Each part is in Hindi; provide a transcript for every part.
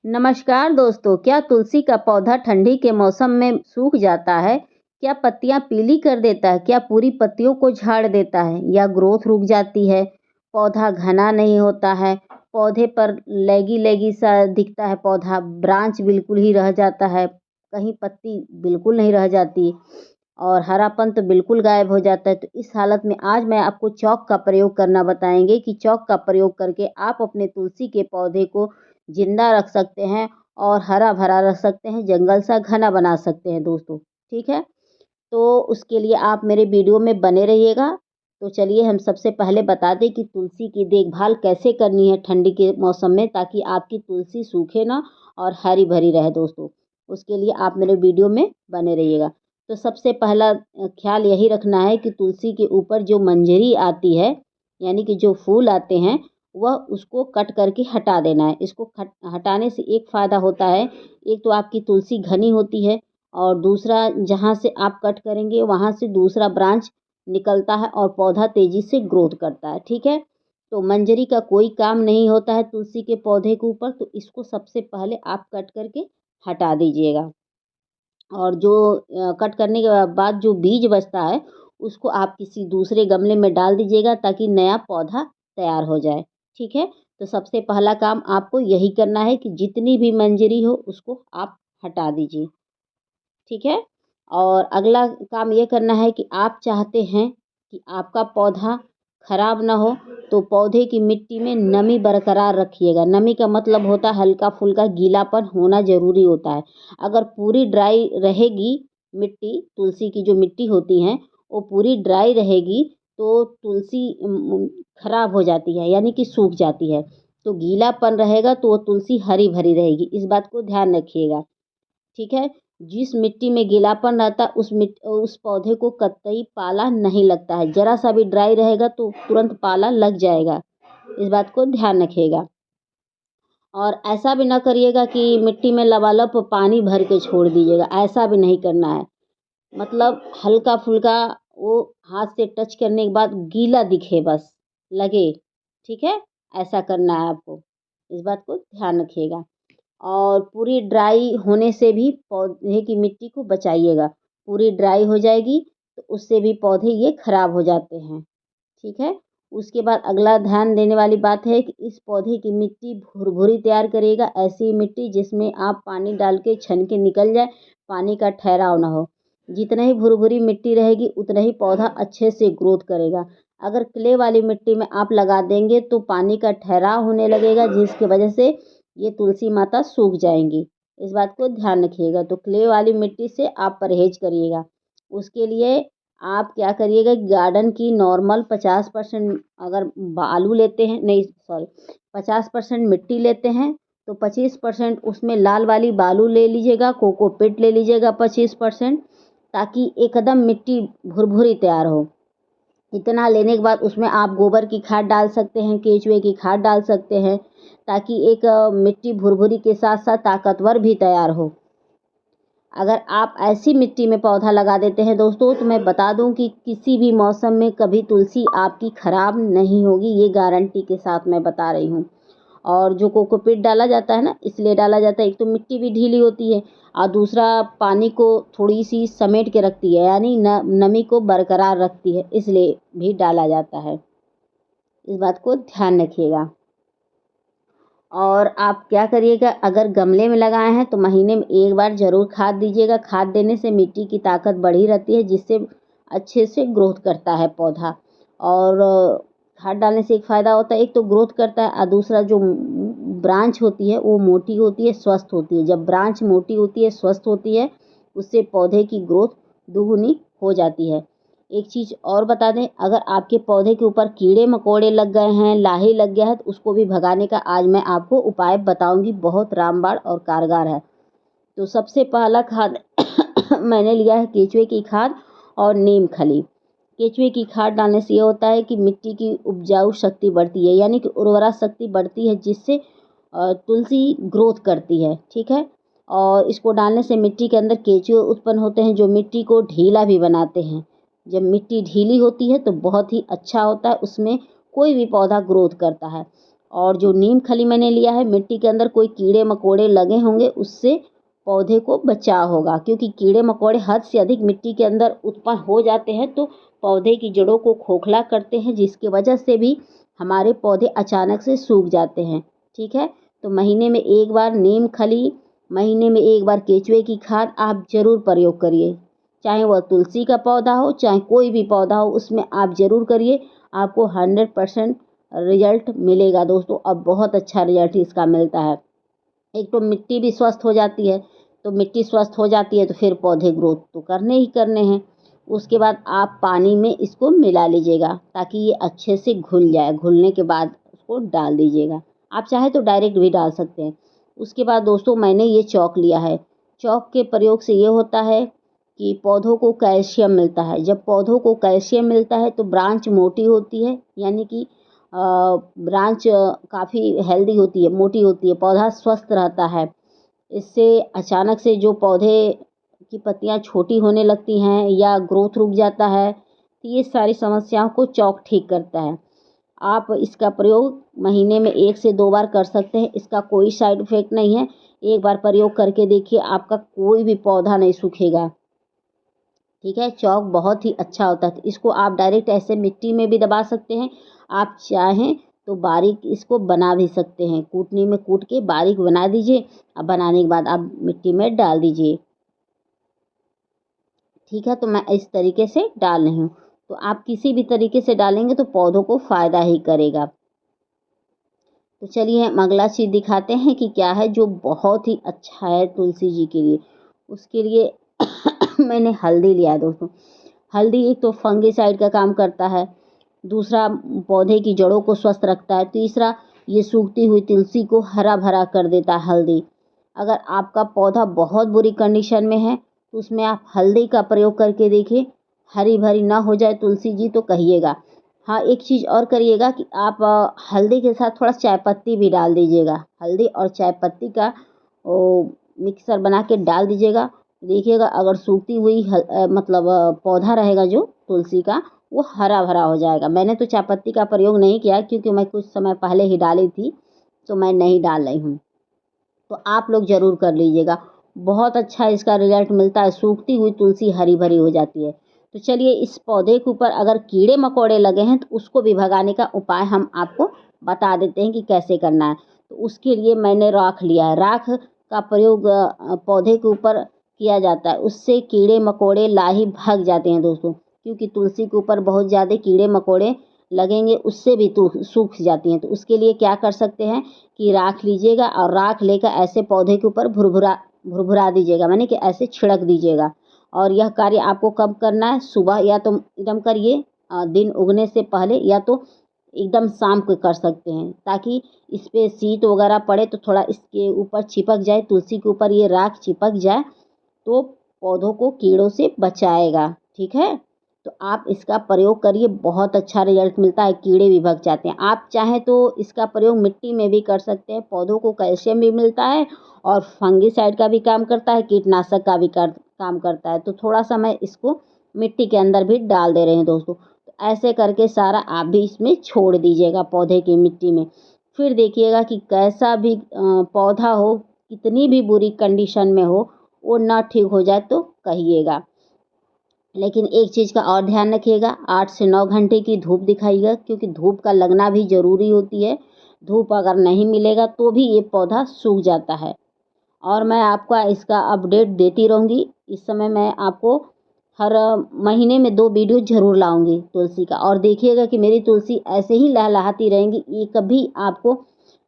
नमस्कार दोस्तों, क्या तुलसी का पौधा ठंडी के मौसम में सूख जाता है? क्या पत्तियां पीली कर देता है? क्या पूरी पत्तियों को झाड़ देता है या ग्रोथ रुक जाती है? पौधा घना नहीं होता है, पौधे पर लेगी लेगी सा दिखता है पौधा, ब्रांच बिल्कुल ही रह जाता है, कहीं पत्ती बिल्कुल नहीं रह जाती और हरापन तो बिल्कुल गायब हो जाता है। तो इस हालत में आज मैं आपको चॉक का प्रयोग करना बताएँगे कि चॉक का प्रयोग करके आप अपने तुलसी के पौधे को ज़िंदा रख सकते हैं और हरा-भरा रख सकते हैं, जंगल सा घना बना सकते हैं दोस्तों, ठीक है? तो उसके लिए आप मेरे वीडियो में बने रहिएगा। तो चलिए हम सबसे पहले बता दें कि तुलसी की देखभाल कैसे करनी है ठंडी के मौसम में ताकि आपकी तुलसी सूखे ना और हरी-भरी रहे दोस्तों। उसके लिए आप मेरे वीडियो में बने रहिएगा। तो सबसे पहला ख़्याल यही रखना है कि तुलसी के ऊपर जो मंजरी आती है, यानी कि जो फूल आते हैं, वह उसको कट करके हटा देना है। इसको हटाने से एक फ़ायदा होता है, एक तो आपकी तुलसी घनी होती है और दूसरा जहाँ से आप कट करेंगे वहाँ से दूसरा ब्रांच निकलता है और पौधा तेज़ी से ग्रोथ करता है, ठीक है? तो मंजरी का कोई काम नहीं होता है तुलसी के पौधे के ऊपर, तो इसको सबसे पहले आप कट करके हटा दीजिएगा। और जो कट करने के बाद जो बीज बचता है, उसको आप किसी दूसरे गमले में डाल दीजिएगा ताकि नया पौधा तैयार हो जाए, ठीक है? तो सबसे पहला काम आपको यही करना है कि जितनी भी मंजरी हो उसको आप हटा दीजिए, ठीक है? और अगला काम ये करना है कि आप चाहते हैं कि आपका पौधा खराब ना हो, तो पौधे की मिट्टी में नमी बरकरार रखिएगा। नमी का मतलब होता है हल्का-फुल्का गीलापन होना ज़रूरी होता है। अगर पूरी ड्राई रहेगी मिट्टी, तुलसी की जो मिट्टी होती है, वो पूरी ड्राई रहेगी तो तुलसी खराब हो जाती है, यानी कि सूख जाती है। तो गीलापन रहेगा तो वो तुलसी हरी-भरी रहेगी, इस बात को ध्यान रखिएगा। ठीक है? जिस मिट्टी में गीलापन रहता है उस पौधे को कतई पाला नहीं लगता है। ज़रा-सा भी ड्राई रहेगा तो तुरंत पाला लग जाएगा। इस बात को ध्यान रखिएगा। और ऐसा भी ना करिएगा कि मिट्टी में लबालब पानी भर के छोड़ दीजिएगा, ऐसा भी नहीं करना है। मतलब हल्का-फुल्का वो हाथ से टच करने के बाद गीला दिखे बस, लगे, ठीक है? ऐसा करना है आपको। इस बात को ध्यान रखिएगा। और पूरी ड्राई होने से भी पौधे की मिट्टी को बचाइएगा। पूरी ड्राई हो जाएगी तो उससे भी पौधे ये खराब हो जाते हैं, ठीक है? उसके बाद अगला ध्यान देने वाली बात है कि इस पौधे की मिट्टी भुरभुरी तैयार करिएगा, ऐसी मिट्टी जिसमें आप पानी डाल के छन के निकल जाए, पानी का ठहराव ना हो। जितना ही भुरभुरी मिट्टी रहेगी उतना ही पौधा अच्छे से ग्रोथ करेगा। अगर क्ले वाली मिट्टी में आप लगा देंगे तो पानी का ठहराव होने लगेगा जिसकी वजह से ये तुलसी माता सूख जाएँगी। इस बात को ध्यान रखिएगा। तो क्ले वाली मिट्टी से आप परहेज़ करिएगा। उसके लिए आप क्या करिएगा, गार्डन की नॉर्मल 50% अगर बालू लेते हैं, नहीं सॉरी, 50% मिट्टी लेते हैं तो 25% उसमें लाल वाली बालू ले लीजिएगा, कोकोपीट ले लीजिएगा 25%, ताकि एकदम मिट्टी भुरभुरी तैयार हो। इतना लेने के बाद उसमें आप गोबर की खाद डाल सकते हैं, केचुए की खाद डाल सकते हैं, ताकि एक मिट्टी भुरभुरी के साथ-साथ ताकतवर भी तैयार हो। अगर आप ऐसी मिट्टी में पौधा लगा देते हैं दोस्तों, तो मैं बता दूं कि किसी भी मौसम में कभी तुलसी आपकी खराब नहीं होगी, ये गारंटी के साथ मैं बता रही हूँ। और जो कोकोपीट डाला जाता है ना, इसलिए डाला जाता है, एक तो मिट्टी भी ढीली होती है और दूसरा पानी को थोड़ी सी समेट के रखती है, यानी नमी को बरकरार रखती है, इसलिए भी डाला जाता है। इस बात को ध्यान रखिएगा। और आप क्या करिएगा, अगर गमले में लगाए हैं तो महीने में एक बार ज़रूर खाद दीजिएगा। खाद देने से मिट्टी की ताकत बढ़ी रहती है जिससे अच्छे से ग्रोथ करता है पौधा। और खाद डालने से एक फ़ायदा होता है, एक तो ग्रोथ करता है और दूसरा जो ब्रांच होती है वो मोटी होती है, स्वस्थ होती है। जब ब्रांच मोटी होती है, स्वस्थ होती है, उससे पौधे की ग्रोथ दुगुनी हो जाती है। एक चीज़ और बता दें, अगर आपके पौधे के ऊपर कीड़े मकोड़े लग गए हैं, लाही लग गया है, तो उसको भी भगाने का आज मैं आपको उपाय बताऊंगी, बहुत रामबाण और कारगर है। तो सबसे पहला खाद मैंने लिया है केचुए की खाद और नीम खली। केचुए की खाद डालने से ये होता है कि मिट्टी की उपजाऊ शक्ति बढ़ती है, यानी कि उर्वरा शक्ति बढ़ती है जिससे तुलसी ग्रोथ करती है, ठीक है? और इसको डालने से मिट्टी के अंदर केचुए उत्पन्न होते हैं जो मिट्टी को ढीला भी बनाते हैं। जब मिट्टी ढीली होती है तो बहुत ही अच्छा होता है, उसमें कोई भी पौधा ग्रोथ करता है। और जो नीम खली मैंने लिया है, मिट्टी के अंदर कोई कीड़े मकोड़े लगे होंगे उससे पौधे को बचाव होगा, क्योंकि कीड़े मकोड़े हद से अधिक मिट्टी के अंदर उत्पन्न हो जाते हैं तो पौधे की जड़ों को खोखला करते हैं, जिसकी वजह से भी हमारे पौधे अचानक से सूख जाते हैं। ठीक है, तो महीने में एक बार नीम खली, महीने में एक बार केचुए की खाद आप ज़रूर प्रयोग करिए। चाहे वह तुलसी का पौधा हो, चाहे कोई भी पौधा हो, उसमें आप ज़रूर करिए। आपको 100% रिजल्ट मिलेगा दोस्तों। अब बहुत अच्छा रिजल्ट इसका मिलता है। एक तो मिट्टी भी स्वस्थ हो जाती है, तो मिट्टी स्वस्थ हो जाती है तो फिर पौधे ग्रोथ तो करने ही करने हैं। उसके बाद आप पानी में इसको मिला लीजिएगा ताकि ये अच्छे से घुल जाए। घुलने के बाद उसको डाल दीजिएगा। आप चाहे तो डायरेक्ट भी डाल सकते हैं। उसके बाद दोस्तों मैंने ये चॉक लिया है। चॉक के प्रयोग से ये होता है कि पौधों को कैल्शियम मिलता है। जब पौधों को कैल्शियम मिलता है तो ब्रांच मोटी होती है, यानी कि ब्रांच काफ़ी हेल्दी होती है, मोटी होती है, पौधा स्वस्थ रहता है। इससे अचानक से जो पौधे की पत्तियां छोटी होने लगती हैं या ग्रोथ रुक जाता है, तो ये सारी समस्याओं को चॉक ठीक करता है। आप इसका प्रयोग महीने में 1 से 2 बार कर सकते हैं। इसका कोई साइड इफ़ेक्ट नहीं है। एक बार प्रयोग करके देखिए, आपका कोई भी पौधा नहीं सूखेगा। ठीक है, चॉक बहुत ही अच्छा होता है। तो इसको आप डायरेक्ट ऐसे मिट्टी में भी दबा सकते हैं। आप चाहें तो बारीक इसको बना भी सकते हैं। कूटनी में कूट के बारीक बना दीजिए। अब बनाने के बाद आप मिट्टी में डाल दीजिए। ठीक है, तो मैं इस तरीके से डाल रही हूँ। तो आप किसी भी तरीके से डालेंगे तो पौधों को फ़ायदा ही करेगा। तो चलिए हम अगला चीज़ दिखाते हैं कि क्या है जो बहुत ही अच्छा है तुलसी जी के लिए। उसके लिए मैंने हल्दी लिया है दोस्तों। हल्दी एक तो फंगिसाइड का काम करता है, दूसरा पौधे की जड़ों को स्वस्थ रखता है, तीसरा ये सूखती हुई तुलसी को हरा भरा कर देता है हल्दी। अगर आपका पौधा बहुत बुरी कंडीशन में है तो उसमें आप हल्दी का प्रयोग करके देखिए। हरी भरी ना हो जाए तुलसी जी तो कहिएगा। हाँ, एक चीज़ और करिएगा कि आप हल्दी के साथ थोड़ा चाय पत्ती भी डाल दीजिएगा। हल्दी और चाय पत्ती का मिक्सर बना के डाल दीजिएगा। देखिएगा अगर सूखती हुई मतलब पौधा रहेगा जो तुलसी का, वो हरा भरा हो जाएगा। मैंने तो चाय पत्ती का प्रयोग नहीं किया क्योंकि मैं कुछ समय पहले ही डाली थी, तो मैं नहीं डाल रही हूँ। तो आप लोग ज़रूर कर लीजिएगा। बहुत अच्छा इसका रिजल्ट मिलता है। सूखती हुई तुलसी हरी भरी हो जाती है। तो चलिए इस पौधे के ऊपर अगर कीड़े मकोड़े लगे हैं तो उसको भी भगाने का उपाय हम आपको बता देते हैं कि कैसे करना है। तो उसके लिए मैंने राख लिया है। राख का प्रयोग पौधे के ऊपर किया जाता है। उससे कीड़े मकोड़े लाही भाग जाते हैं दोस्तों, क्योंकि तुलसी के ऊपर बहुत ज़्यादा कीड़े मकोड़े लगेंगे उससे भी तो सूख जाती हैं। तो उसके लिए क्या कर सकते हैं कि राख लीजिएगा और राख लेकर ऐसे पौधे के ऊपर भुरभुरा दीजिएगा, माने कि ऐसे छिड़क दीजिएगा। और यह कार्य आपको कब करना है? सुबह या तो एकदम करिए दिन उगने से पहले, या तो एकदम शाम को कर सकते हैं, ताकि इस पे शीत वगैरह पड़े तो थोड़ा इसके ऊपर चिपक जाए, तुलसी के ऊपर ये राख चिपक जाए तो पौधों को कीड़ों से बचाएगा। ठीक है, तो आप इसका प्रयोग करिए। बहुत अच्छा रिजल्ट मिलता है, कीड़े भी भाग जाते हैं। आप चाहें तो इसका प्रयोग मिट्टी में भी कर सकते हैं। पौधों को कैल्शियम भी मिलता है और फंगिसाइड का भी काम करता है, कीटनाशक का भी काम करता है। तो थोड़ा सा मैं इसको मिट्टी के अंदर भी डाल दे रहे हैं दोस्तों। तो ऐसे करके सारा आप भी इसमें छोड़ दीजिएगा पौधे की मिट्टी में। फिर देखिएगा कि कैसा भी पौधा हो, कितनी भी बुरी कंडीशन में हो, वो ना ठीक हो जाए तो कहिएगा। लेकिन एक चीज़ का और ध्यान रखिएगा, 8 से 9 घंटे की धूप दिखाइएगा, क्योंकि धूप का लगना भी ज़रूरी होती है। धूप अगर नहीं मिलेगा तो भी ये पौधा सूख जाता है। और मैं आपको इसका अपडेट देती रहूँगी। इस समय मैं आपको हर महीने में 2 वीडियो ज़रूर लाऊँगी तुलसी का, और देखिएगा कि मेरी तुलसी ऐसे ही लहलहाती रहेंगी। ये कभी आपको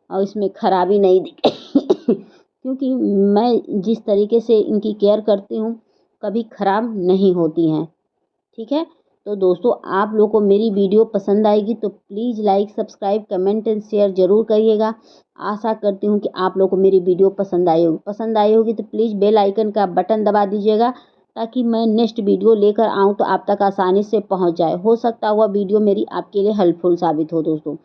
इसमें खराबी नहीं दिखेगी क्योंकि मैं जिस तरीके से इनकी केयर करती हूँ कभी ख़राब नहीं होती हैं। ठीक है, तो दोस्तों आप लोगों को मेरी वीडियो पसंद आएगी तो please like, subscribe, comment and share ज़रूर करिएगा। आशा करती हूँ कि आप लोगों को मेरी वीडियो पसंद आई होगी। पसंद आई होगी तो प्लीज़ बेल आइकन का बटन दबा दीजिएगा, ताकि मैं नेक्स्ट वीडियो लेकर आऊँ तो आप तक आसानी से पहुँच जाए। हो सकता हुआ वीडियो मेरी आपके लिए हेल्पफुल साबित हो दोस्तों।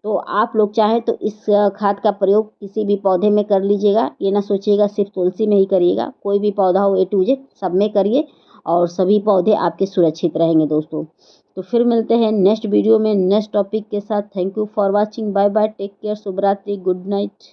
तो आप लोग चाहें तो इस खाद का प्रयोग किसी भी पौधे में कर लीजिएगा। ये ना सोचिएगा सिर्फ तुलसी में ही करिएगा, कोई भी पौधा हो A to Z सब में करिए और सभी पौधे आपके सुरक्षित रहेंगे दोस्तों। तो फिर मिलते हैं नेक्स्ट वीडियो में नेक्स्ट टॉपिक के साथ। Thank you for watching. Bye bye, take care, शुभ रात्रि, गुड नाइट।